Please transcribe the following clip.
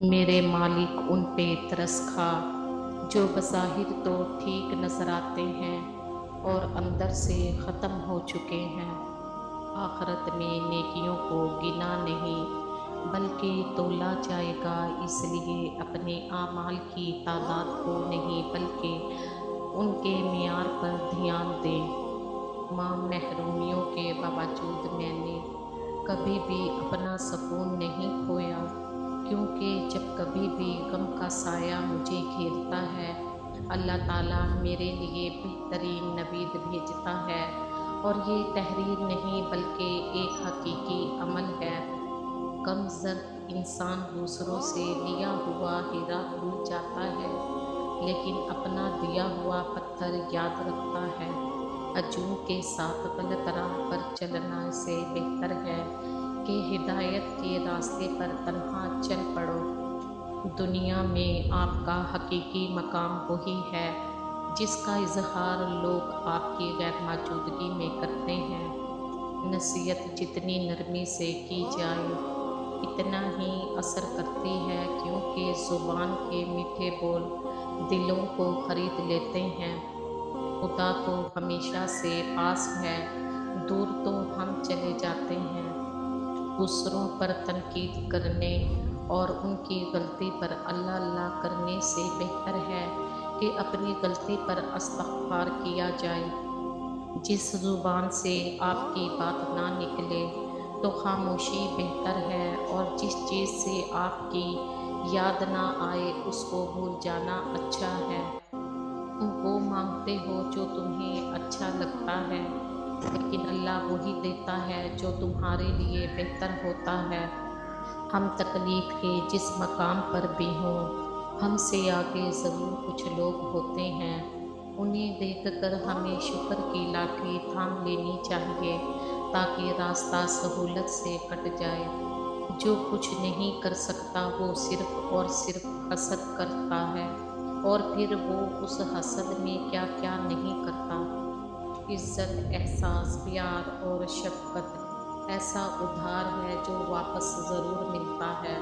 میرے مالک ان پہ ترس کھا جو بظاہر تو ٹھیک نظر آتے ہیں اور اندر سے ختم ہو چکے ہیں۔ آخرت میں نیکیوں کو گنا نہیں بلکہ تولا جائے گا، اس لیے اپنے اعمال کی تعداد کو نہیں بلکہ ان کے معیار پر دھیان دیں۔ تمام محرومیوں کے باوجود میں نے کبھی بھی اپنا سکون نہیں کھویا، کیونکہ جب کبھی بھی غم کا سایہ مجھے گھیرتا ہے، اللہ تعالیٰ میرے لیے بہترین نوید بھیجتا ہے، اور یہ تحریر نہیں بلکہ ایک حقیقی عمل ہے۔ کم ضرب انسان دوسروں سے لیا ہوا ہیرا بھول جاتا ہے، لیکن اپنا دیا ہوا پتھر یاد رکھتا ہے۔ ہجوم کے ساتھ غلط راہ پر چلنے سے بہتر ہے کہ ہدایت کے راستے پر تنہا چل پڑو۔ دنیا میں آپ کا حقیقی مقام وہی ہے جس کا اظہار لوگ آپ کی غیر موجودگی میں کرتے ہیں۔ نصیحت جتنی نرمی سے کی جائے اتنا ہی اثر کرتی ہے، کیونکہ زبان کے میٹھے بول دلوں کو خرید لیتے ہیں۔ خدا تو ہمیشہ سے پاس ہے، دور تو ہم چلے جاتے ہیں۔ دوسروں پر تنقید کرنے اور ان کی غلطی پر اللہ اللہ کرنے سے بہتر ہے کہ اپنی غلطی پر استغفار کیا جائے۔ جس زبان سے آپ کی بات نہ نکلے تو خاموشی بہتر ہے، اور جس چیز سے آپ کی یاد نہ آئے اس کو بھول جانا اچھا ہے۔ تم وہ مانگتے ہو جو تمہیں اچھا لگتا ہے، لیکن اللہ وہی دیتا ہے جو تمہارے لیے بہتر ہوتا ہے۔ ہم تکلیف کے جس مقام پر بھی ہوں، ہم سے آگے ضرور کچھ لوگ ہوتے ہیں۔ انہیں دیکھ کر ہمیں شکر کی لاٹھی تھام لینی چاہیے تاکہ راستہ سہولت سے کٹ جائے۔ جو کچھ نہیں کر سکتا وہ صرف اور صرف حسد کرتا ہے، اور پھر وہ اس حسد میں کیا کیا نہیں کرتا۔ عزت، احساس، پیار اور شفقت ایسا ادھار ہے جو واپس ضرور ملتا ہے۔